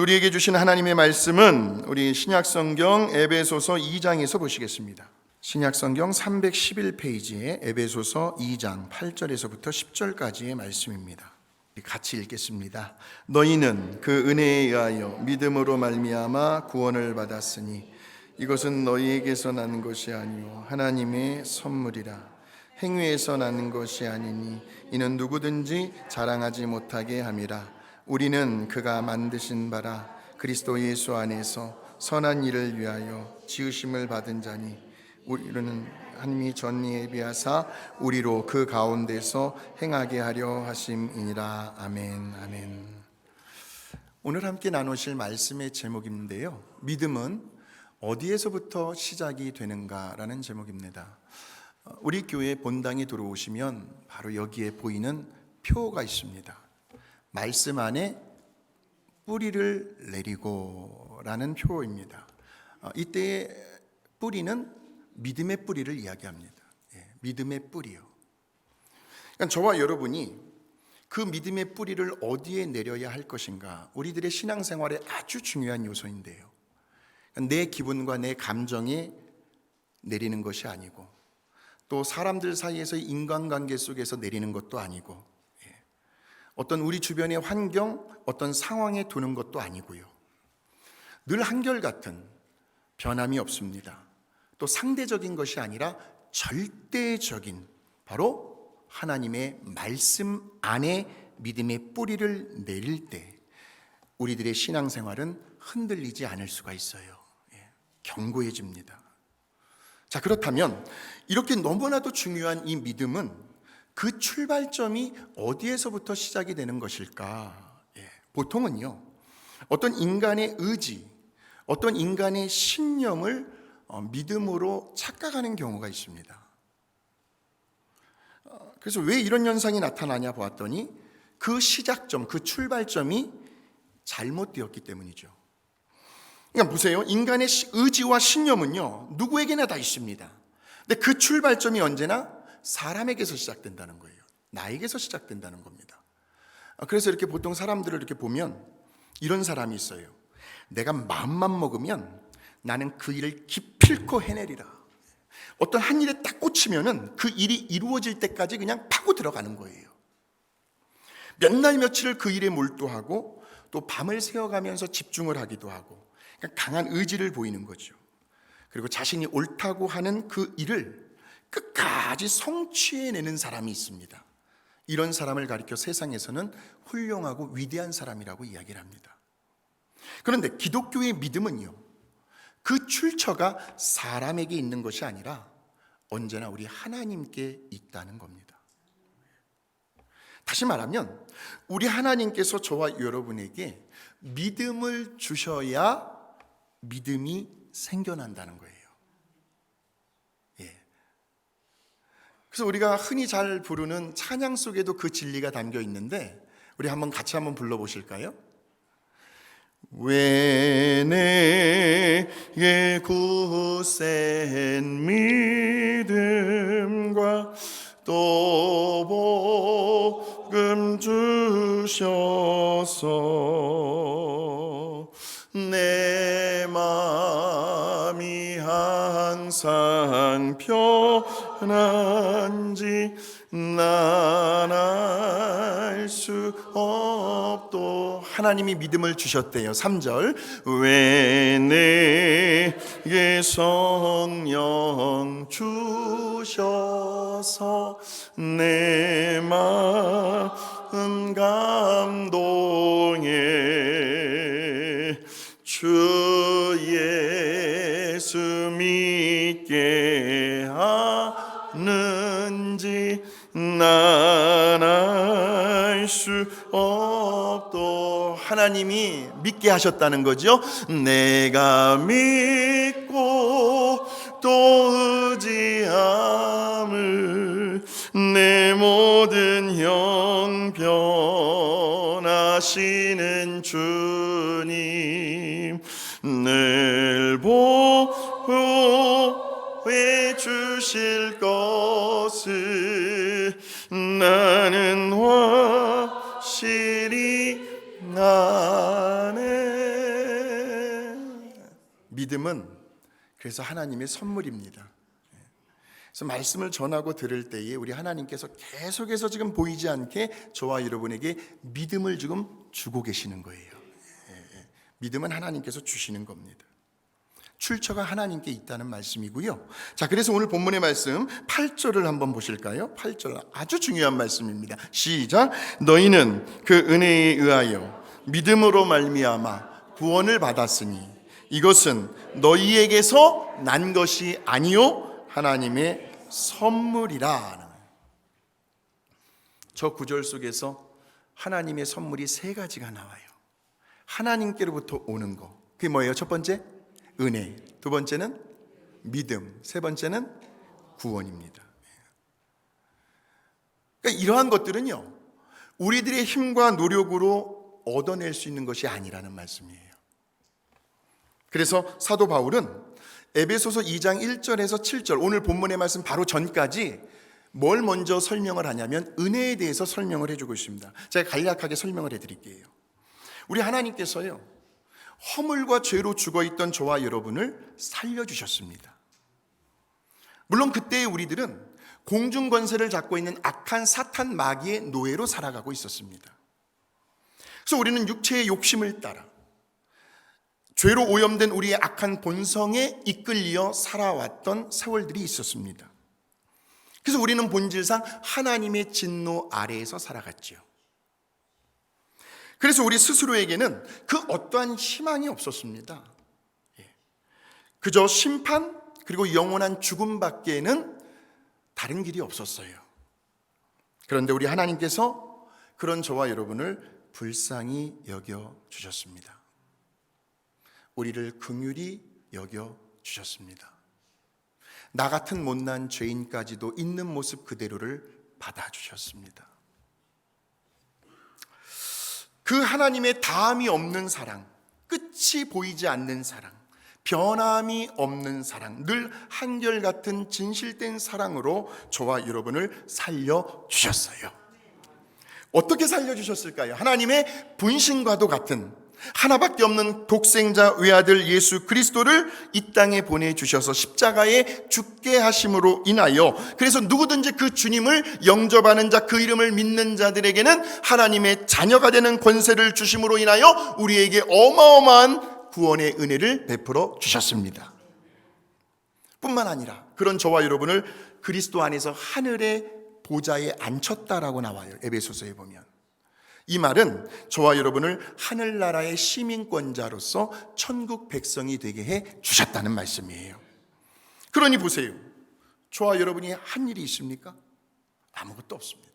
우리에게 주신 하나님의 말씀은 우리 신약성경 에베소서 2장에서 보시겠습니다. 신약성경 311페이지에 에베소서 2장 8절에서부터 10절까지의 말씀입니다. 같이 읽겠습니다. 너희는 그 은혜에 의하여 믿음으로 말미암아 구원을 받았으니 이것은 너희에게서 난 것이 아니요 하나님의 선물이라. 행위에서 나는 것이 아니니 이는 누구든지 자랑하지 못하게 함이라. 우리는 그가 만드신 바라 그리스도 예수 안에서 선한 일을 위하여 지으심을 받은 자니 우리는 하나님이 전에 예비하사 우리로 그 가운데서 행하게 하려 하심이니라. 아멘. 아멘. 오늘 함께 나누실 말씀의 제목인데요, 믿음은 어디에서부터 시작이 되는가라는 제목입니다. 우리 교회 본당에 들어오시면 바로 여기에 보이는 표가 있습니다. 말씀 안에 뿌리를 내리고 라는 표입니다. 이때의 뿌리는 믿음의 뿌리를 이야기합니다. 믿음의 뿌리요. 그러니까 저와 여러분이 그 믿음의 뿌리를 어디에 내려야 할 것인가, 우리들의 신앙생활에 아주 중요한 요소인데요, 내 기분과 내 감정에 내리는 것이 아니고 또 사람들 사이에서의 인간관계 속에서 내리는 것도 아니고 어떤 우리 주변의 환경, 어떤 상황에 두는 것도 아니고요, 늘 한결같은 변함이 없습니다. 또 상대적인 것이 아니라 절대적인 바로 하나님의 말씀 안에 믿음의 뿌리를 내릴 때 우리들의 신앙생활은 흔들리지 않을 수가 있어요. 견고해집니다. 자, 그렇다면 이렇게 너무나도 중요한 이 믿음은 그 출발점이 어디에서부터 시작이 되는 것일까? 보통은요, 어떤 인간의 의지, 어떤 인간의 신념을 믿음으로 착각하는 경우가 있습니다. 그래서 왜 이런 현상이 나타나냐 보았더니 그 시작점, 그 출발점이 잘못되었기 때문이죠. 그러니까 보세요. 인간의 의지와 신념은요, 누구에게나 다 있습니다. 근데 그 출발점이 언제나 사람에게서 시작된다는 거예요. 나에게서 시작된다는 겁니다. 그래서 이렇게 보통 사람들을 이렇게 보면 이런 사람이 있어요. 내가 마음만 먹으면 나는 그 일을 기필코 해내리라. 어떤 한 일에 딱 꽂히면은 그 일이 이루어질 때까지 그냥 파고 들어가는 거예요. 몇 날 며칠을 그 일에 몰두하고 또 밤을 새워가면서 집중을 하기도 하고, 그러니까 강한 의지를 보이는 거죠. 그리고 자신이 옳다고 하는 그 일을 끝까지 성취해내는 사람이 있습니다. 이런 사람을 가리켜 세상에서는 훌륭하고 위대한 사람이라고 이야기를 합니다. 그런데 기독교의 믿음은요, 그 출처가 사람에게 있는 것이 아니라 언제나 우리 하나님께 있다는 겁니다. 다시 말하면 우리 하나님께서 저와 여러분에게 믿음을 주셔야 믿음이 생겨난다는 거예요. 그래서 우리가 흔히 잘 부르는 찬양 속에도 그 진리가 담겨 있는데 우리 같이 한번 불러보실까요? 왜 내게 굳센 믿음과 또 복음 주셔서 내 마음이 항상 편한지 난 알 수 없도. 하나님이 믿음을 주셨대요. 3절 왜 내게 성령 주셔서 내 마음 감동해 주 예수 믿게 하는지 난 알 수 없도. 하나님이 믿게 하셨다는 거죠. 내가 믿고 또 의지함을 내 모든 형편하시는 주님 늘 보호해 주실 것을 나는 확실히 아네. 믿음은 그래서 하나님의 선물입니다. 그래서 말씀을 전하고 들을 때에 우리 하나님께서 계속해서 지금 보이지 않게 저와 여러분에게 믿음을 지금 주고 계시는 거예요. 믿음은 하나님께서 주시는 겁니다. 출처가 하나님께 있다는 말씀이고요. 자, 그래서 오늘 본문의 말씀 8절을 한번 보실까요? 8절 아주 중요한 말씀입니다. 시작. 너희는 그 은혜에 의하여 믿음으로 말미암아 구원을 받았으니 이것은 너희에게서 난 것이 아니요 하나님의 선물이라. 저 구절 속에서 하나님의 선물이 세 가지가 나와요. 하나님께로부터 오는 거. 그게 뭐예요? 첫 번째 은혜, 두 번째는 믿음, 세 번째는 구원입니다. 그러니까 이러한 것들은요, 우리들의 힘과 노력으로 얻어낼 수 있는 것이 아니라는 말씀이에요. 그래서 사도 바울은 에베소서 2장 1절에서 7절, 오늘 본문의 말씀 바로 전까지 뭘 먼저 설명을 하냐면 은혜에 대해서 설명을 해주고 있습니다. 제가 간략하게 설명을 해드릴게요. 우리 하나님께서요, 허물과 죄로 죽어있던 저와 여러분을 살려주셨습니다. 물론 그때의 우리들은 공중권세를 잡고 있는 악한 사탄 마귀의 노예로 살아가고 있었습니다. 그래서 우리는 육체의 욕심을 따라 죄로 오염된 우리의 악한 본성에 이끌려 살아왔던 세월들이 있었습니다. 그래서 우리는 본질상 하나님의 진노 아래에서 살아갔죠. 그래서 우리 스스로에게는 그 어떠한 희망이 없었습니다. 그저 심판 그리고 영원한 죽음밖에는 다른 길이 없었어요. 그런데 우리 하나님께서 그런 저와 여러분을 불쌍히 여겨 주셨습니다. 우리를 긍휼히 여겨 주셨습니다. 나 같은 못난 죄인까지도 있는 모습 그대로를 받아주셨습니다. 그 하나님의 다함이 없는 사랑, 끝이 보이지 않는 사랑, 변함이 없는 사랑, 늘 한결같은 진실된 사랑으로 저와 여러분을 살려주셨어요. 어떻게 살려주셨을까요? 하나님의 분신과도 같은 하나밖에 없는 독생자 외아들 예수 그리스도를 이 땅에 보내주셔서 십자가에 죽게 하심으로 인하여, 그래서 누구든지 그 주님을 영접하는 자, 그 이름을 믿는 자들에게는 하나님의 자녀가 되는 권세를 주심으로 인하여 우리에게 어마어마한 구원의 은혜를 베풀어 주셨습니다. 뿐만 아니라 그런 저와 여러분을 그리스도 안에서 하늘의 보좌에 앉혔다라고 나와요. 에베소서에 보면. 이 말은 저와 여러분을 하늘나라의 시민권자로서 천국 백성이 되게 해 주셨다는 말씀이에요. 그러니 보세요. 저와 여러분이 한 일이 있습니까? 아무것도 없습니다.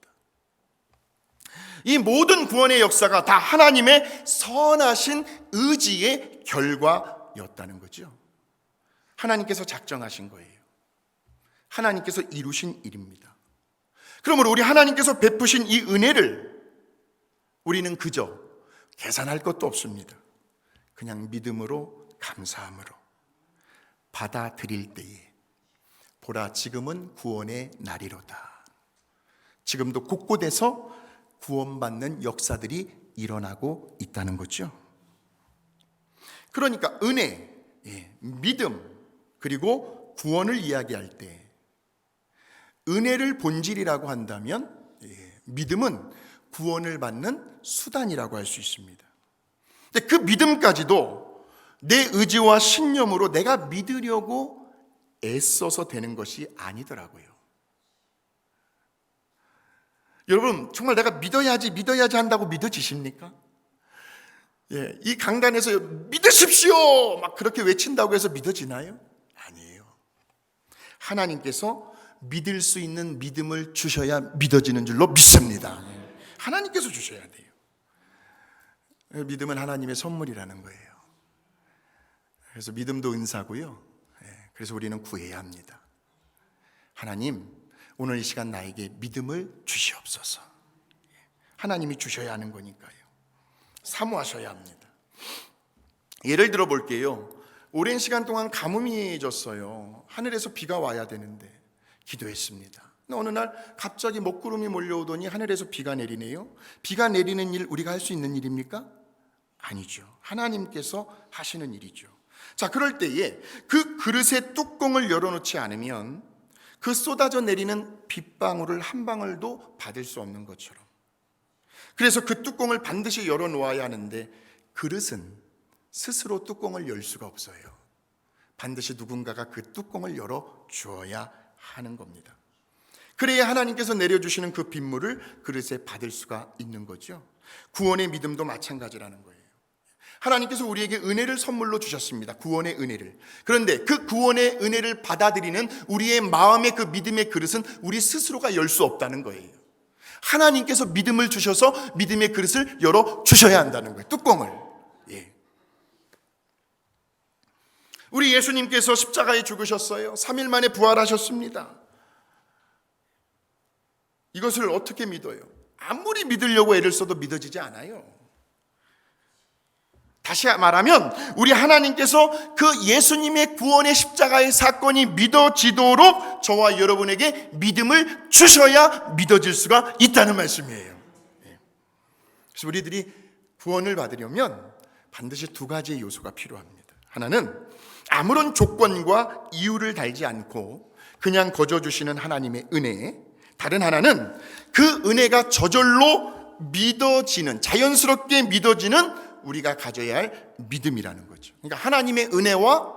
이 모든 구원의 역사가 다 하나님의 선하신 의지의 결과였다는 거죠. 하나님께서 작정하신 거예요. 하나님께서 이루신 일입니다. 그러므로 우리 하나님께서 베푸신 이 은혜를 우리는 그저 계산할 것도 없습니다. 그냥 믿음으로 감사함으로 받아들일 때에 보라 지금은 구원의 날이로다. 지금도 곳곳에서 구원받는 역사들이 일어나고 있다는 거죠. 그러니까 은혜, 믿음 그리고 구원을 이야기할 때 은혜를 본질이라고 한다면 믿음은 구원을 받는 수단이라고 할 수 있습니다. 근데 그 믿음까지도 내 의지와 신념으로 내가 믿으려고 애써서 되는 것이 아니더라고요. 여러분 정말 내가 믿어야지 한다고 믿어지십니까? 이 강단에서 믿으십시오 막 그렇게 외친다고 해서 믿어지나요? 아니에요. 하나님께서 믿을 수 있는 믿음을 주셔야 믿어지는 줄로 믿습니다. 하나님께서 주셔야 돼요. 믿음은 하나님의 선물이라는 거예요. 그래서 믿음도 은사고요. 그래서 우리는 구해야 합니다. 하나님, 오늘 이 시간 나에게 믿음을 주시옵소서. 하나님이 주셔야 하는 거니까요. 사모하셔야 합니다. 예를 들어 볼게요. 오랜 시간 동안 가뭄이 졌어요. 하늘에서 비가 와야 되는데 기도했습니다. 어느 날 갑자기 먹구름이 몰려오더니 하늘에서 비가 내리네요. 비가 내리는 일 우리가 할 수 있는 일입니까? 아니죠. 하나님께서 하시는 일이죠. 자, 그럴 때에 그 그릇의 뚜껑을 열어놓지 않으면 그 쏟아져 내리는 빗방울을 한 방울도 받을 수 없는 것처럼, 그래서 그 뚜껑을 반드시 열어놓아야 하는데 그릇은 스스로 뚜껑을 열 수가 없어요. 반드시 누군가가 그 뚜껑을 열어주어야 하는 겁니다. 그래야 하나님께서 내려주시는 그 빗물을 그릇에 받을 수가 있는 거죠. 구원의 믿음도 마찬가지라는 거예요. 하나님께서 우리에게 은혜를 선물로 주셨습니다. 구원의 은혜를. 그런데 그 구원의 은혜를 받아들이는 우리의 마음의 그 믿음의 그릇은 우리 스스로가 열 수 없다는 거예요. 하나님께서 믿음을 주셔서 믿음의 그릇을 열어주셔야 한다는 거예요. 뚜껑을. 예. 우리 예수님께서 십자가에 죽으셨어요. 3일 만에 부활하셨습니다. 이것을 어떻게 믿어요? 아무리 믿으려고 애를 써도 믿어지지 않아요. 다시 말하면 우리 하나님께서 그 예수님의 구원의 십자가의 사건이 믿어지도록 저와 여러분에게 믿음을 주셔야 믿어질 수가 있다는 말씀이에요. 그래서 우리들이 구원을 받으려면 반드시 두 가지의 요소가 필요합니다. 하나는 아무런 조건과 이유를 달지 않고 그냥 거저주시는 하나님의 은혜, 다른 하나는 그 은혜가 저절로 믿어지는, 자연스럽게 믿어지는 우리가 가져야 할 믿음이라는 거죠. 그러니까 하나님의 은혜와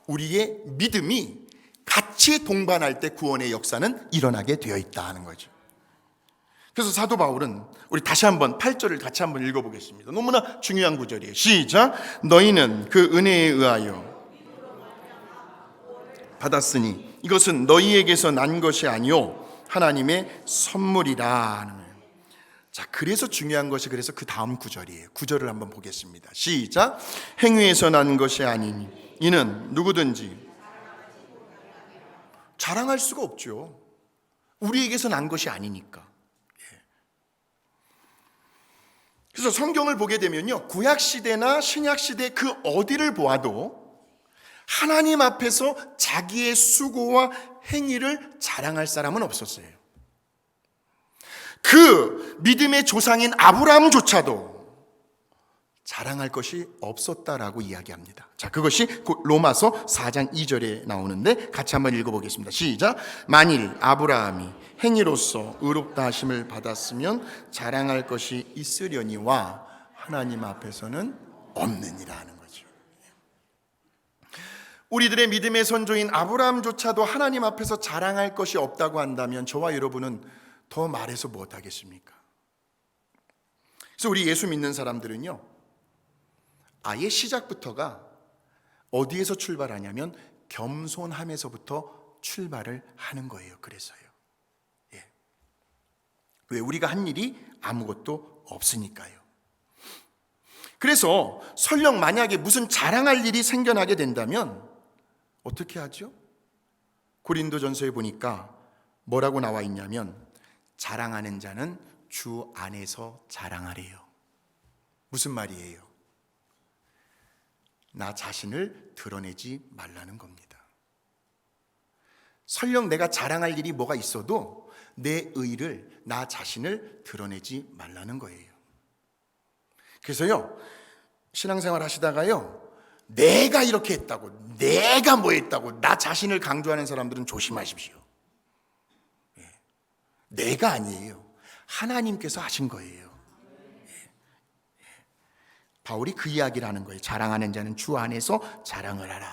우리의 믿음이 같이 동반할 때 구원의 역사는 일어나게 되어 있다 하는 거죠. 그래서 사도 바울은, 우리 다시 한번 8절을 같이 한번 읽어보겠습니다. 너무나 중요한 구절이에요. 시작. 너희는 그 은혜에 의하여 받았으니 이것은 너희에게서 난 것이 아니요 하나님의 선물이라 하는 거예요. 자, 그래서 중요한 것이 그래서 그 다음 구절이에요. 구절을 한번 보겠습니다. 시작. 행위에서 난 것이 아니니 이는 누구든지 자랑할 수가 없죠. 우리에게서 난 것이 아니니까. 그래서 성경을 보게 되면요, 구약시대나 신약시대 그 어디를 보아도 하나님 앞에서 자기의 수고와 행위를 자랑할 사람은 없었어요. 그 믿음의 조상인 아브라함조차도 자랑할 것이 없었다라고 이야기합니다. 자, 그것이 로마서 4장 2절에 나오는데 같이 한번 읽어보겠습니다. 시작. 만일 아브라함이 행위로서 의롭다 하심을 받았으면 자랑할 것이 있으려니와 하나님 앞에서는 없느니라 하는 거죠. 우리들의 믿음의 선조인 아브라함조차도 하나님 앞에서 자랑할 것이 없다고 한다면 저와 여러분은 더 말해서 무엇하겠습니까? 그래서 우리 예수 믿는 사람들은요, 아예 시작부터가 어디에서 출발하냐면 겸손함에서부터 출발을 하는 거예요. 그래서요. 예. 왜? 우리가 한 일이 아무것도 없으니까요. 그래서 설령 만약에 무슨 자랑할 일이 생겨나게 된다면 어떻게 하죠? 고린도전서에 보니까 뭐라고 나와 있냐면 자랑하는 자는 주 안에서 자랑하래요. 무슨 말이에요? 나 자신을 드러내지 말라는 겁니다. 설령 내가 자랑할 일이 뭐가 있어도 내 의를, 나 자신을 드러내지 말라는 거예요. 그래서요, 신앙생활 하시다가요, 내가 이렇게 했다고, 내가 뭐 했다고 나 자신을 강조하는 사람들은 조심하십시오. 내가 아니에요. 하나님께서 하신 거예요. 바울이 그 이야기를 하는 거예요. 자랑하는 자는 주 안에서 자랑을 하라.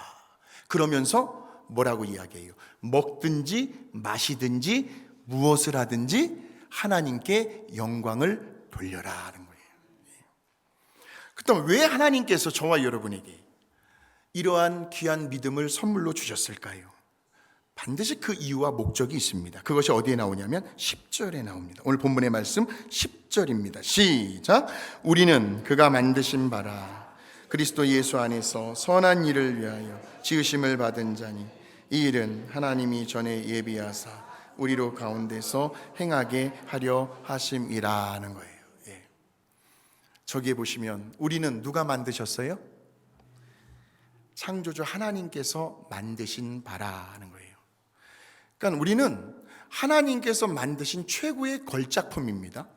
그러면서 뭐라고 이야기해요? 먹든지 마시든지 무엇을 하든지 하나님께 영광을 돌려라 하는 거예요. 그렇다면 왜 하나님께서 저와 여러분에게 이러한 귀한 믿음을 선물로 주셨을까요? 반드시 그 이유와 목적이 있습니다. 그것이 어디에 나오냐면 10절에 나옵니다. 오늘 본문의 말씀 10절입니다. 시작. 우리는 그가 만드신 바라 그리스도 예수 안에서 선한 일을 위하여 지으심을 받은 자니 이 일은 하나님이 전에 예비하사 우리로 가운데서 행하게 하려 하심이라 하는 거예요. 예. 저기에 보시면 우리는 누가 만드셨어요? 창조주 하나님께서 만드신 바라 하는 거예요. 그러니까 우리는 하나님께서 만드신 최고의 걸작품입니다.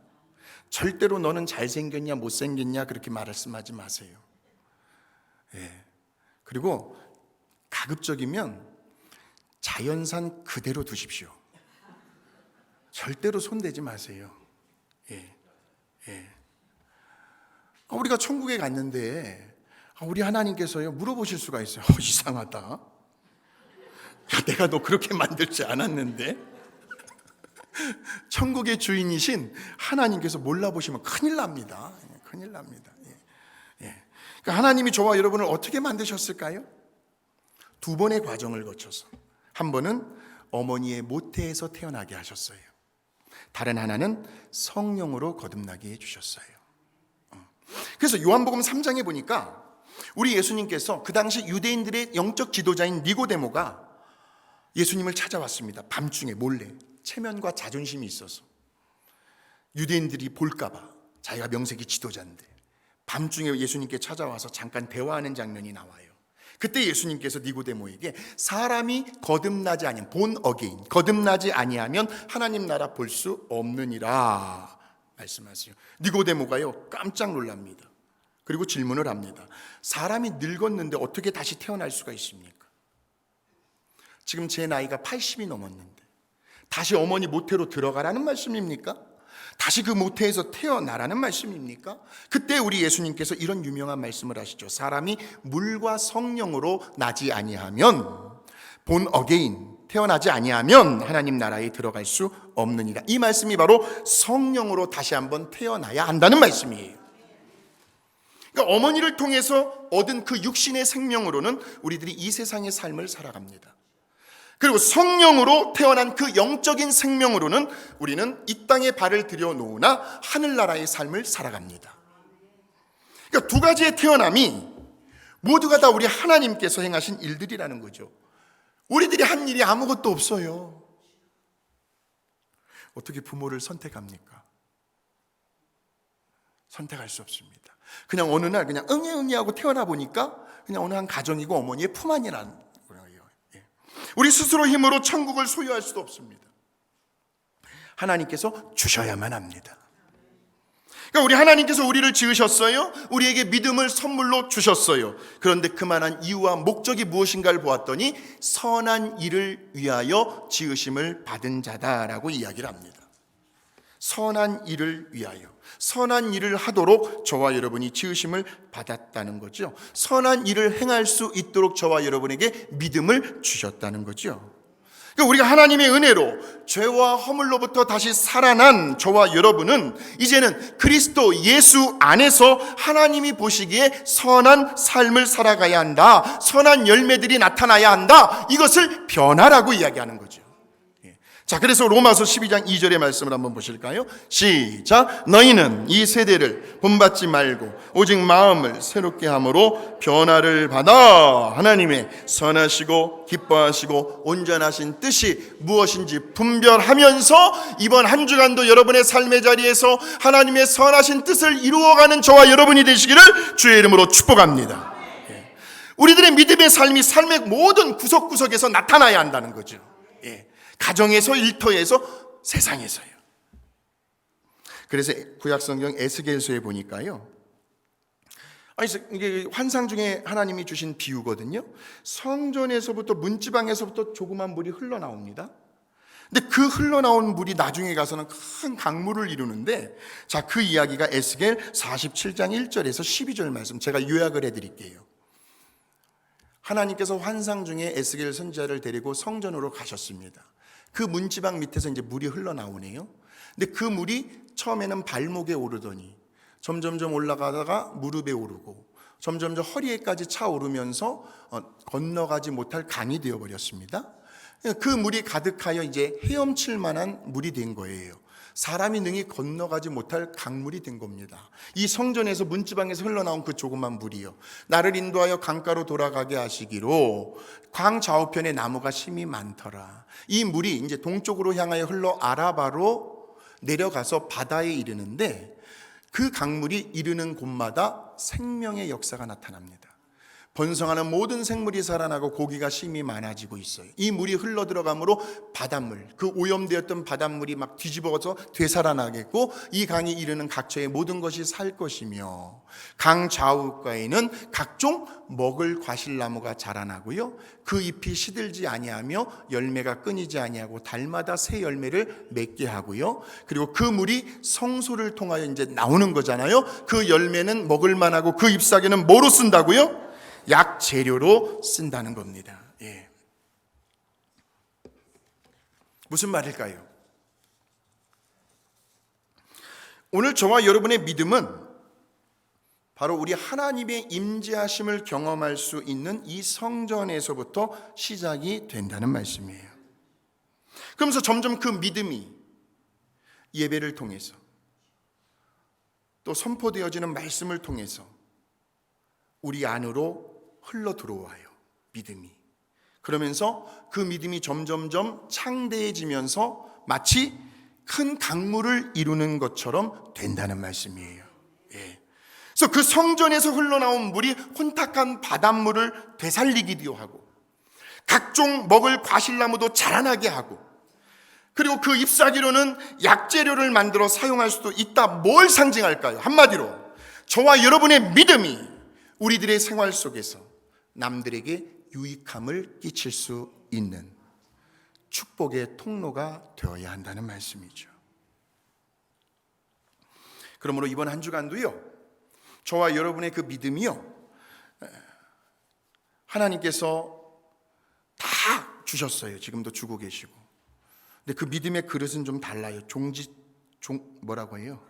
절대로 너는 잘생겼냐 못생겼냐 그렇게 말씀하지 마세요. 예. 그리고 가급적이면 자연산 그대로 두십시오. 절대로 손대지 마세요. 우리가 천국에 갔는데 우리 하나님께서요 물어보실 수가 있어요. 이상하다. 야, 내가 너 그렇게 만들지 않았는데. 천국의 주인이신 하나님께서 몰라보시면 큰일 납니다. 큰일 납니다. 그러니까 하나님이 저와 여러분을 어떻게 만드셨을까요? 두 번의 과정을 거쳐서, 한 번은 어머니의 모태에서 태어나게 하셨어요. 다른 하나는 성령으로 거듭나게 해주셨어요. 그래서 요한복음 3장에 보니까 우리 예수님께서 그 당시 유대인들의 영적 지도자인 니고데모가 예수님을 찾아왔습니다. 밤중에 몰래. 체면과 자존심이 있어서 유대인들이 볼까봐, 자기가 명색이 지도자인데 밤중에 예수님께 찾아와서 잠깐 대화하는 장면이 나와요. 그때 예수님께서 니고데모에게 사람이 거듭나지 아니하면, 본 어게인, 거듭나지 아니하면 하나님 나라 볼 수 없느니라 말씀하세요. 니고데모가요 깜짝 놀랍니다. 그리고 질문을 합니다. 사람이 늙었는데 어떻게 다시 태어날 수가 있습니까? 지금 제 나이가 80이 넘었는데 다시 어머니 모태로 들어가라는 말씀입니까? 다시 그 모태에서 태어나라는 말씀입니까? 그때 우리 예수님께서 이런 유명한 말씀을 하시죠. 사람이 물과 성령으로 나지 아니하면, 본 어게인, 태어나지 아니하면 하나님 나라에 들어갈 수 없느니라. 이 말씀이 바로 성령으로 다시 한번 태어나야 한다는 말씀이에요. 그러니까 어머니를 통해서 얻은 그 육신의 생명으로는 우리들이 이 세상의 삶을 살아갑니다. 그리고 성령으로 태어난 그 영적인 생명으로는 우리는 이 땅에 발을 들여놓으나 하늘나라의 삶을 살아갑니다. 그러니까 두 가지의 태어남이 모두가 다 우리 하나님께서 행하신 일들이라는 거죠. 우리들이 한 일이 아무것도 없어요. 어떻게 부모를 선택합니까? 선택할 수 없습니다. 그냥 어느 날 그냥 응애 하고 태어나 보니까 그냥 어느 한 가정이고 어머니의 품 안이라는. 우리 스스로 힘으로 천국을 소유할 수도 없습니다. 하나님께서 주셔야만 합니다. 그러니까 우리 하나님께서 우리를 지으셨어요. 우리에게 믿음을 선물로 주셨어요. 그런데 그만한 이유와 목적이 무엇인가를 보았더니 선한 일을 위하여 지으심을 받은 자다라고 이야기를 합니다. 선한 일을 위하여, 선한 일을 하도록 저와 여러분이 지으심을 받았다는 거죠. 선한 일을 행할 수 있도록 저와 여러분에게 믿음을 주셨다는 거죠. 그러니까 우리가 하나님의 은혜로 죄와 허물로부터 다시 살아난 저와 여러분은 이제는 그리스도 예수 안에서 하나님이 보시기에 선한 삶을 살아가야 한다, 선한 열매들이 나타나야 한다, 이것을 변화라고 이야기하는 거죠. 자, 그래서 로마서 12장 2절의 말씀을 한번 보실까요? 시작. 너희는 이 세대를 본받지 말고 오직 마음을 새롭게 함으로 변화를 받아 하나님의 선하시고 기뻐하시고 온전하신 뜻이 무엇인지 분별하면서 이번 한 주간도 여러분의 삶의 자리에서 하나님의 선하신 뜻을 이루어가는 저와 여러분이 되시기를 주의 이름으로 축복합니다. 우리들의 믿음의 삶이 삶의 모든 구석구석에서 나타나야 한다는 거죠. 가정에서, 일터에서, 세상에서요. 그래서 구약성경 에스겔서에 보니까요, 이게 환상 중에 하나님이 주신 비유거든요. 성전에서부터 문지방에서부터 조그만 물이 흘러나옵니다. 근데 그 흘러나온 물이 나중에 가서는 큰 강물을 이루는데, 자, 그 이야기가 에스겔 47장 1절에서 12절 말씀, 제가 요약을 해드릴게요. 하나님께서 환상 중에 에스겔 선지자를 데리고 성전으로 가셨습니다. 그 문지방 밑에서 이제 물이 흘러나오네요. 근데 그 물이 처음에는 발목에 오르더니 점점점 올라가다가 무릎에 오르고 점점점 허리에까지 차오르면서 건너가지 못할 강이 되어버렸습니다. 그 물이 가득하여 이제 헤엄칠 만한 물이 된 거예요. 사람이 능히 건너가지 못할 강물이 된 겁니다. 이 성전에서 문지방에서 흘러나온 그 조그만 물이요, 나를 인도하여 강가로 돌아가게 하시기로 광 좌우편에 나무가 심이 많더라. 이 물이 이제 동쪽으로 향하여 흘러 아라바로 내려가서 바다에 이르는데 그 강물이 이르는 곳마다 생명의 역사가 나타납니다. 번성하는 모든 생물이 살아나고 고기가 심이 많아지고 있어요. 이 물이 흘러 들어감으로 바닷물, 그 오염되었던 바닷물이 막 뒤집어서 되살아나겠고, 이 강이 이르는 각처의 모든 것이 살 것이며, 강 좌우가에는 각종 먹을 과실나무가 자라나고요, 그 잎이 시들지 아니하며 열매가 끊이지 아니하고 달마다 새 열매를 맺게 하고요, 그리고 그 물이 성소를 통하여 이제 나오는 거잖아요. 그 열매는 먹을 만하고 그 잎사귀는 뭐로 쓴다고요? 약 재료로 쓴다는 겁니다. 예. 무슨 말일까요? 오늘 저와 여러분의 믿음은 바로 우리 하나님의 임재하심을 경험할 수 있는 이 성전에서부터 시작이 된다는 말씀이에요. 그러면서 점점 그 믿음이 예배를 통해서 또 선포되어지는 말씀을 통해서 우리 안으로 흘러 들어와요. 믿음이. 그러면서 그 믿음이 점점점 창대해지면서 마치 큰 강물을 이루는 것처럼 된다는 말씀이에요. 예. 그래서 그 성전에서 흘러나온 물이 혼탁한 바닷물을 되살리기도 하고, 각종 먹을 과실나무도 자라나게 하고, 그리고 그 잎사귀로는 약재료를 만들어 사용할 수도 있다. 뭘 상징할까요? 한마디로 저와 여러분의 믿음이 우리들의 생활 속에서 남들에게 유익함을 끼칠 수 있는 축복의 통로가 되어야 한다는 말씀이죠. 그러므로 이번 한 주간도요, 저와 여러분의 그 믿음이요, 하나님께서 다 주셨어요. 지금도 주고 계시고. 근데 그 믿음의 그릇은 좀 달라요. 뭐라고 해요?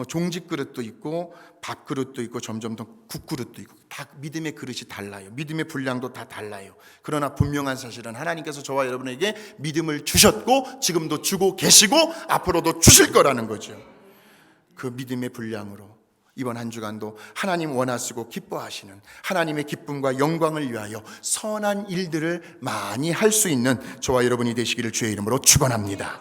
종직 그릇도 있고 밥 그릇도 있고 점점 더 국 그릇도 있고, 다 믿음의 그릇이 달라요. 믿음의 분량도 다 달라요. 그러나 분명한 사실은 하나님께서 저와 여러분에게 믿음을 주셨고 지금도 주고 계시고 앞으로도 주실 거라는 거죠. 그 믿음의 분량으로 이번 한 주간도 하나님 원하시고 기뻐하시는 하나님의 기쁨과 영광을 위하여 선한 일들을 많이 할 수 있는 저와 여러분이 되시기를 주의 이름으로 축원합니다.